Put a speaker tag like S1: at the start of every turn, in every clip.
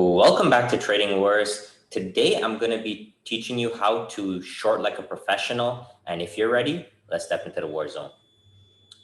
S1: Welcome back to Trading Wars. Today I'm going to be teaching you how to short like a professional. And if you're ready, let's step into the war zone.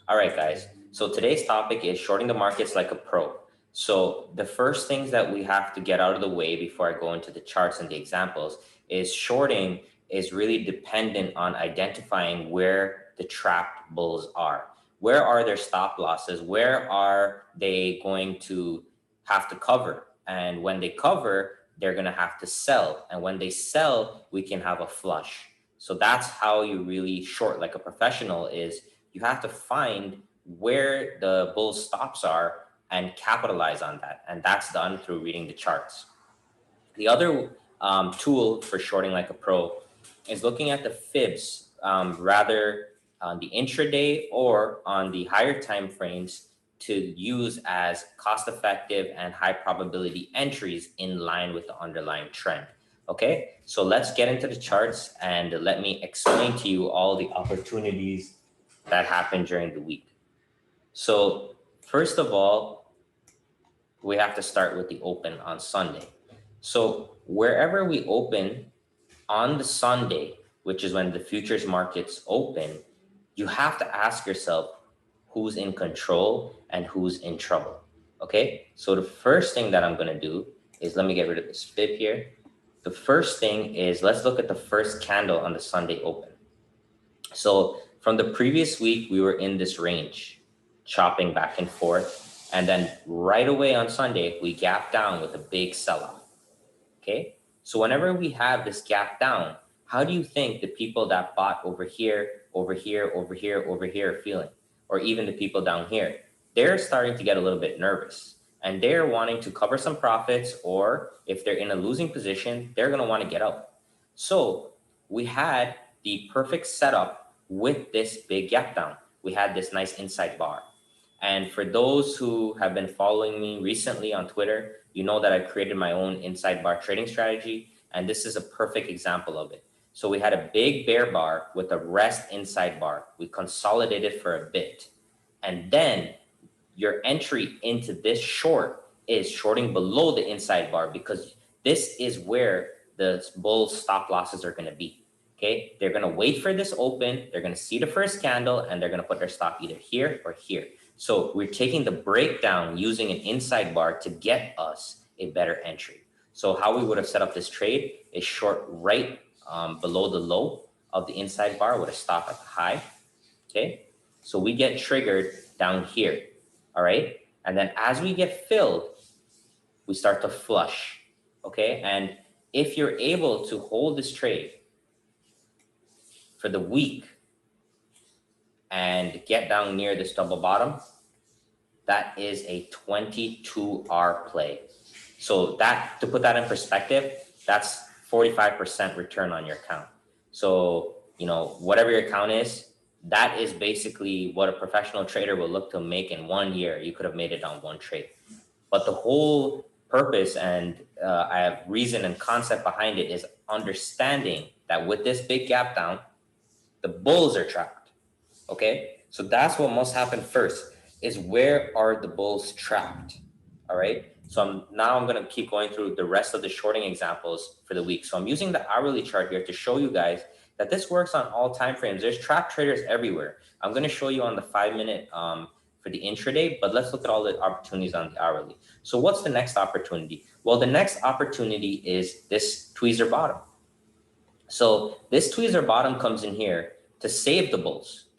S1: All right, guys. So today's topic is shorting the markets like a pro. So the first things that we have to get out of the way before I go into the charts and the examples is shorting is really dependent on identifying where the trapped bulls are. Where are their stop losses? Where are they going to have to cover? And when they cover, they're going to have to sell. And when they sell, we can have a flush. So that's how you really short like a professional is you have to find where the bull stops are and capitalize on that. And that's done through reading the charts. The other tool for shorting like a pro is looking at the fibs, rather on the intraday or on the higher time frames to use as cost-effective and high probability entries in line with the underlying trend. Okay, so let's get into the charts and let me explain to you all the opportunities that happened during the week. So first of all, we have to start with the open on Sunday. So wherever we open on the Sunday, which is when the futures markets open, you have to ask yourself who's in control and who's in trouble. Okay, so the first thing that I'm going to do is let me get rid of this fib here. The first thing is let's look at the first candle on the Sunday open. So from the previous week, we were in this range, chopping back and forth. And then right away on Sunday, we gapped down with a big sell-off. Okay, so whenever we have this gap down, how do you think the people that bought over here, over here, over here, over here are feeling? Or even the people down here? They're starting to get a little bit nervous and they're wanting to cover some profits, or if they're in a losing position, they're going to want to get out. So we had the perfect setup with this big gap down. We had this nice inside bar. And for those who have been following me recently on Twitter, you know that I created my own inside bar trading strategy. And this is a perfect example of it. So we had a big bear bar with a rest inside bar. We consolidated for a bit. And then your entry into this short is shorting below the inside bar because this is where the bull stop losses are going to be. Okay, they're going to wait for this open. They're going to see the first candle and they're going to put their stop either here or here. So we're taking the breakdown using an inside bar to get us a better entry. So how we would have set up this trade is short right below the low of the inside bar with a stop at the high. Okay, so we get triggered down here. All right, and then as we get filled, we start to flush. Okay, and if you're able to hold this trade for the week and get down near this double bottom, that is a 22R play. So that, to put that in perspective, that's 45% return on your account. So, you know, whatever your account is, that is basically what a professional trader will look to make in 1 year. You could have made it on one trade. But the whole purpose and I have reason and concept behind it is understanding that with this big gap down, the bulls are trapped. Okay, so that's what must happen first is where are the bulls trapped? All right, so I'm going to keep going through the rest of the shorting examples for the week. So I'm using the hourly chart here to show you guys that this works on all time frames. There's trap traders everywhere. I'm going to show you on the 5-minute for the intraday, but let's look at all the opportunities on the hourly. So what's the next opportunity? Well, the next opportunity is this tweezer bottom. So this tweezer bottom comes in here to save the bulls.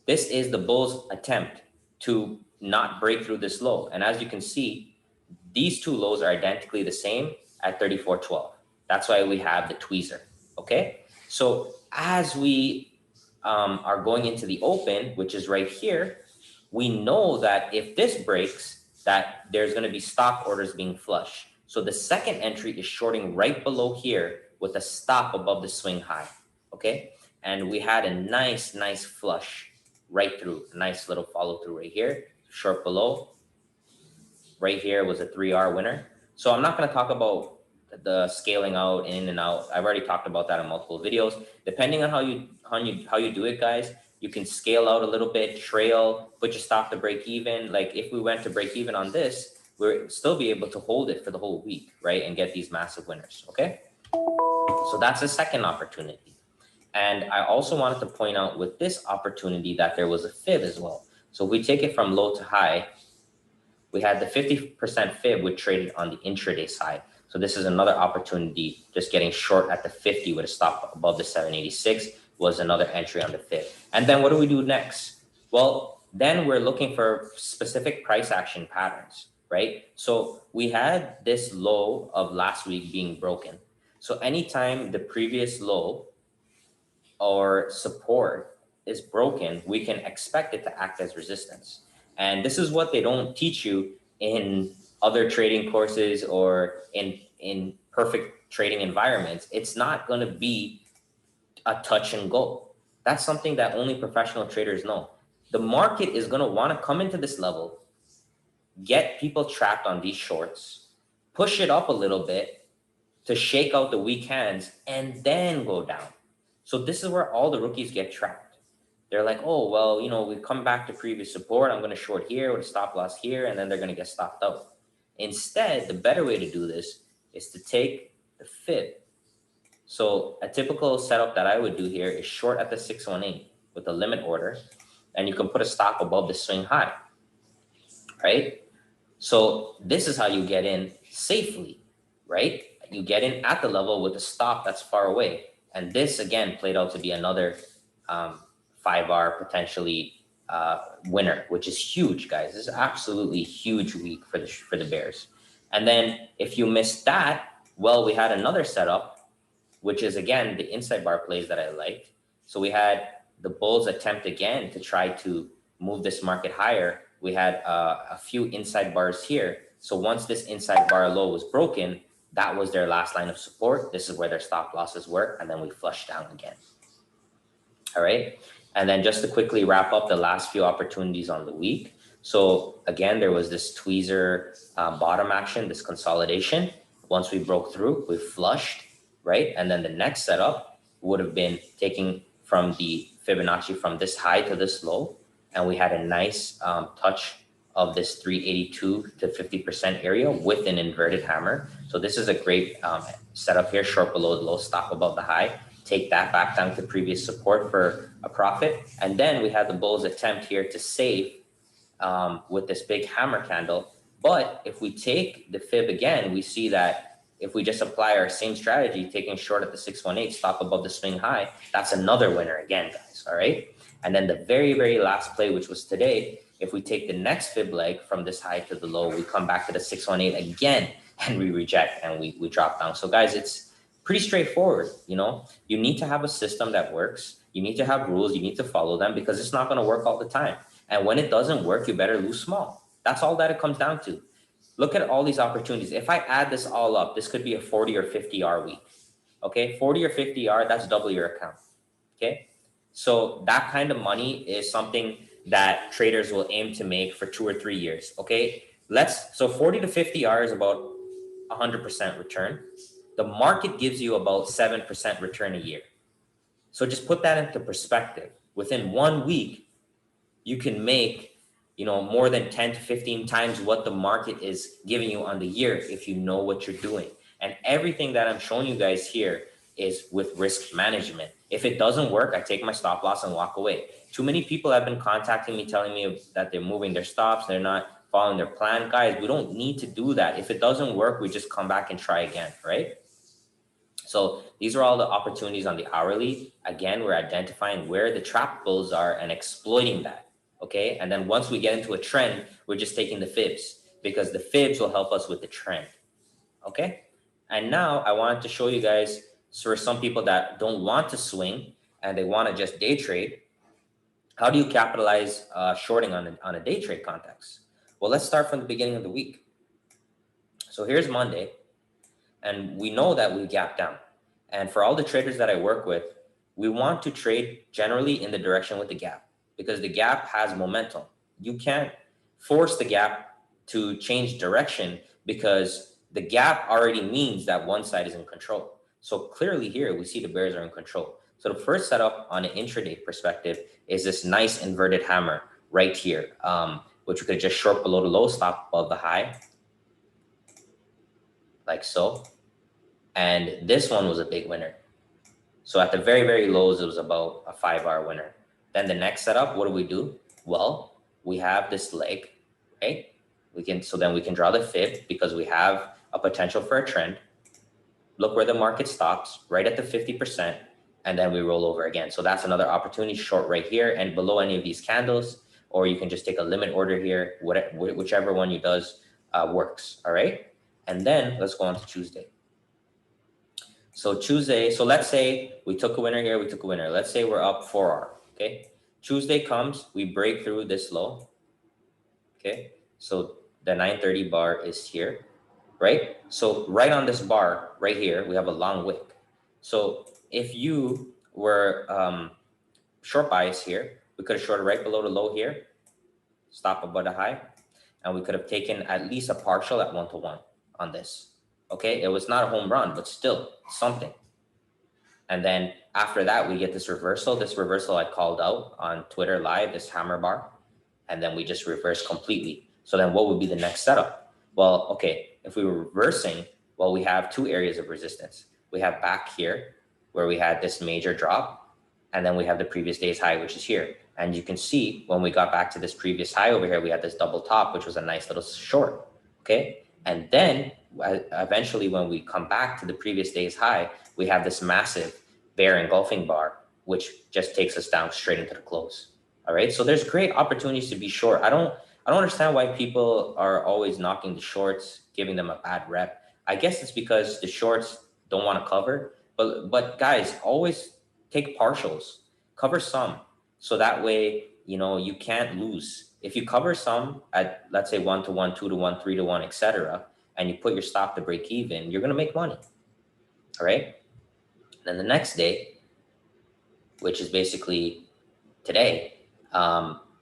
S1: This is the bulls' attempt to not break through this low. And as you can see, these two lows are identically the same at 34.12. That's why we have the tweezer, okay? So as we are going into the open, which is right here, we know that if this breaks, that there's going to be stop orders being flushed. So the second entry is shorting right below here with a stop above the swing high, okay? And we had a nice flush right through, a nice little follow through right here, short below. Right here was a 3R winner. So I'm not going to talk about the scaling out, in and out. I've already talked about that in multiple videos. Depending on how you do it, guys, you can scale out a little bit, trail, put your stop to break even. Like if we went to break even on this, we'll still be able to hold it for the whole week, right? And get these massive winners, okay? So that's a second opportunity. And I also wanted to point out with this opportunity that there was a fib as well. So if we take it from low to high, we had the 50% fib, which traded on the intraday side. So this is another opportunity. Just getting short at the 50 with a stop above the 786 was another entry on the fib. And then what do we do next? Well, then we're looking for specific price action patterns, right? So we had this low of last week being broken. So anytime the previous low or support is broken, we can expect it to act as resistance. And this is what they don't teach you in other trading courses or in perfect trading environments. It's not going to be a touch and go. That's something that only professional traders know. The market is going to want to come into this level, get people trapped on these shorts, push it up a little bit to shake out the weak hands, and then go down. So this is where all the rookies get trapped. They're like, oh, well, you know, we come back to previous support. I'm going to short here with a stop loss here, and then they're going to get stopped out. Instead, the better way to do this is to take the fib. So a typical setup that I would do here is short at the 618 with a limit order, and you can put a stop above the swing high, right? So this is how you get in safely, right? You get in at the level with a stop that's far away. And this, again, played out to be another 5R potentially winner, which is huge, guys. This is absolutely huge week for the bears. And then if you missed that, well, we had another setup, which is, again, the inside bar plays that I liked. So we had the bulls attempt again to try to move this market higher. We had a few inside bars here. So once this inside bar low was broken, that was their last line of support. This is where their stop losses were. And then we flushed down again. All right. And then just to quickly wrap up the last few opportunities on the week. So again, there was this tweezer bottom action, this consolidation. Once we broke through, we flushed, right? And then the next setup would have been taking from the Fibonacci from this high to this low. And we had a nice touch of this 382 to 50% area with an inverted hammer. So this is a great setup here, short below the low, stop above the high. Take that back down to previous support for a profit. And then we had the bulls attempt here to save with this big hammer candle. But if we take the fib again, we see that if we just apply our same strategy, taking short at the 618, stop above the swing high, that's another winner again, guys, all right? And then the very, very last play, which was today, if we take the next fib leg from this high to the low, we come back to the 618 again, and we reject, and we drop down. So guys, it's pretty straightforward. You know, you need to have a system that works. You need to have rules. You need to follow them because it's not going to work all the time. And when it doesn't work, you better lose small. That's all that it comes down to. Look at all these opportunities. If I add this all up, this could be a 40 or 50R week. Okay, 40 or 50R, that's double your account. Okay, so that kind of money is something that traders will aim to make for 2 or 3 years. Okay, so 40 to 50R is about 100% return. The market gives you about 7% return a year. So just put that into perspective. Within 1 week, you can make, you know, more than 10 to 15 times what the market is giving you on the year if you know what you're doing. And everything that I'm showing you guys here is with risk management. If it doesn't work, I take my stop loss and walk away. Too many people have been contacting me, telling me that they're moving their stops, they're not following their plan. Guys, we don't need to do that. If it doesn't work, we just come back and try again, right? So these are all the opportunities on the hourly. Again, we're identifying where the trap bulls are and exploiting that, okay? And then once we get into a trend, we're just taking the fibs because the fibs will help us with the trend, okay? And now I wanted to show you guys, so for some people that don't want to swing and they want to just day trade, how do you capitalize shorting on a day trade context? Well, let's start from the beginning of the week. So here's Monday, and we know that we gapped down. And for all the traders that I work with, we want to trade generally in the direction with the gap because the gap has momentum. You can't force the gap to change direction because the gap already means that one side is in control. So clearly here, we see the bears are in control. So the first setup on an intraday perspective is this nice inverted hammer right here, which we could just short below the low, stop above the high. like so. And this one was a big winner. So at the very, very lows, it was about a 5-hour winner. Then the next setup, what do? Well, we have this leg, right? So then we can draw the fib because we have a potential for a trend. Look where the market stops, right at the 50%, and then we roll over again. So that's another opportunity, short right here and below any of these candles, or you can just take a limit order here, whichever one you does works, all right? And then let's go on to Tuesday. So Tuesday, so let's say we took a winner here, we took a winner. Let's say we're up 4R, okay? Tuesday comes, we break through this low, okay? So the 930 bar is here, right? So right on this bar right here, we have a long wick. So if you were short bias here, we could have shorted right below the low here, stop above the high, and we could have taken at least a partial at 1-to-1 on this. Okay, it was not a home run, but still something. And then after that, we get this reversal. This reversal I called out on Twitter live, this hammer bar, and then we just reverse completely. So then what would be the next setup? Well, okay, if we were reversing, well, we have two areas of resistance. We have back here where we had this major drop, and then we have the previous day's high, which is here. And you can see when we got back to this previous high over here, we had this double top, which was a nice little short, okay? And then eventually when we come back to the previous day's high, we have this massive bear engulfing bar, which just takes us down straight into the close. All right, so there's great opportunities to be short. I don't understand why people are always knocking the shorts, giving them a bad rep. I guess it's because the shorts don't want to cover, but guys, always take partials, cover some, so that way, you know, you can't lose. If you cover some at, let's say 1-to-1, 2-to-1, 3-to-1, etc., and you put your stop to break even, you're going to make money. All right. Then the next day, which is basically today,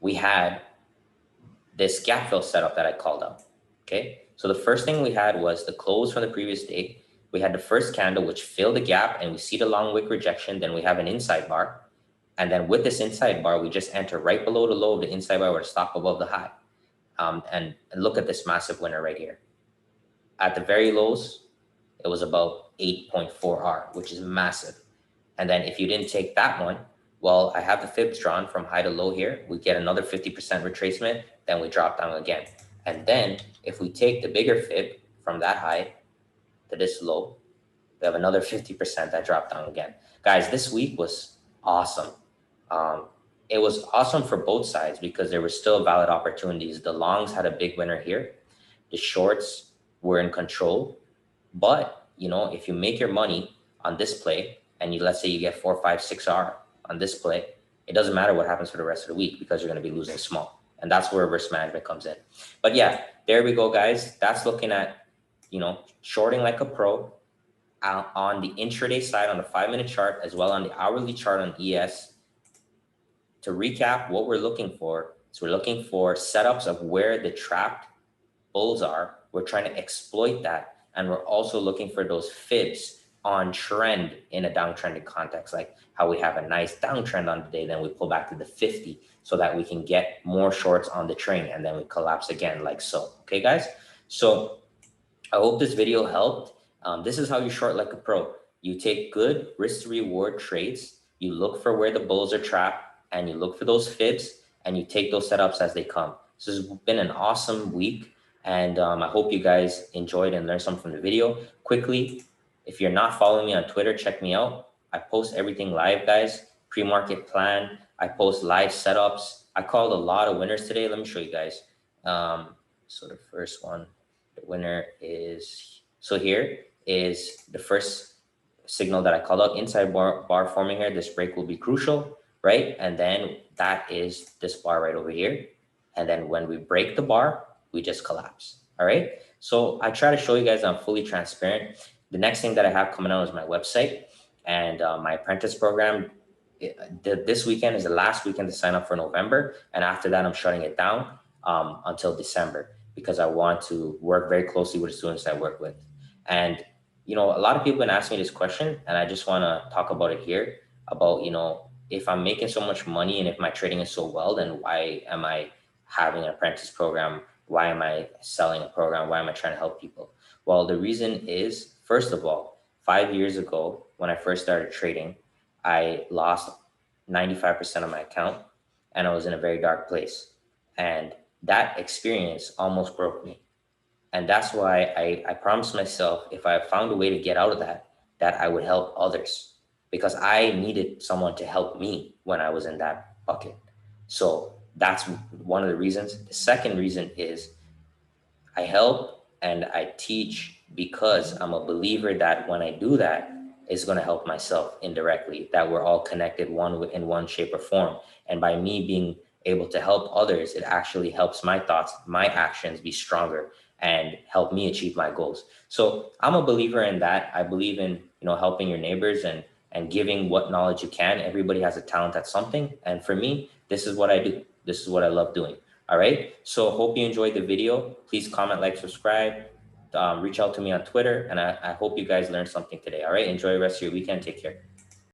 S1: we had this gap fill setup that I called out. Okay. So the first thing we had was the close from the previous day. We had the first candle, which filled the gap, and we see the long wick rejection. Then we have an inside bar. And then with this inside bar, we just enter right below the low of the inside bar with a stop above the high. And look at this massive winner right here. At the very lows, it was about 8.4R, which is massive. And then if you didn't take that one, well, I have the fibs drawn from high to low here. We get another 50% retracement, then we drop down again. And then if we take the bigger fib from that high to this low, we have another 50% that dropped down again. Guys, this week was awesome. It was awesome for both sides because there were still valid opportunities. The longs had a big winner here. The shorts were in control. But, you know, if you make your money on this play and let's say you get 4, 5, 6R on this play, it doesn't matter what happens for the rest of the week because you're going to be losing small. And that's where risk management comes in. But yeah, there we go, guys. That's looking at, you know, shorting like a pro on the intraday side on the 5-minute chart, as well on the hourly chart on ES. To recap, what we're looking for is we're looking for setups of where the trapped bulls are. We're trying to exploit that. And we're also looking for those fibs on trend in a downtrending context, like how we have a nice downtrend on the day, then we pull back to the 50 so that we can get more shorts on the train, and then we collapse again like so. Okay, guys? So I hope this video helped. This is how you short like a pro. You take good risk to reward trades. You look for where the bulls are trapped, and you look for those fibs, and you take those setups as they come. So this has been an awesome week, and I hope you guys enjoyed and learned something from the video. Quickly, if you're not following me on Twitter, check me out. I post everything live, guys. Pre-market plan. I post live setups. I called a lot of winners today. Let me show you guys. So the first one, the winner is, so here is the first signal that I called out. Inside bar forming here. This break will be crucial, right? And then that is this bar right over here. And then when we break the bar, we just collapse. All right. So I try to show you guys I'm fully transparent. The next thing that I have coming out is my website and my apprentice program. This weekend is the last weekend to sign up for November. And after that, I'm shutting it down until December because I want to work very closely with the students I work with. And, you know, a lot of people have been asking me this question, and I just want to talk about it here about, you know, if I'm making so much money and if my trading is so well, then why am I having an apprentice program? Why am I selling a program? Why am I trying to help people? Well, the reason is, first of all, 5 years ago, when I first started trading, I lost 95% of my account and I was in a very dark place. And that experience almost broke me. And that's why I promised myself, if I found a way to get out of that, that I would help others, because I needed someone to help me when I was in that bucket. So that's one of the reasons. The second reason is I help and I teach because I'm a believer that when I do that, it's going to help myself indirectly, that we're all connected in one shape or form. And by me being able to help others, it actually helps my thoughts, my actions be stronger and help me achieve my goals. So I'm a believer in that. I believe in, helping your neighbors and giving what knowledge you can. Everybody has a talent at something. And for me, this is what I do. This is what I love doing. All right. So hope you enjoyed the video. Please comment, like, subscribe, reach out to me on Twitter. And I hope you guys learned something today. All right. Enjoy the rest of your weekend. Take care.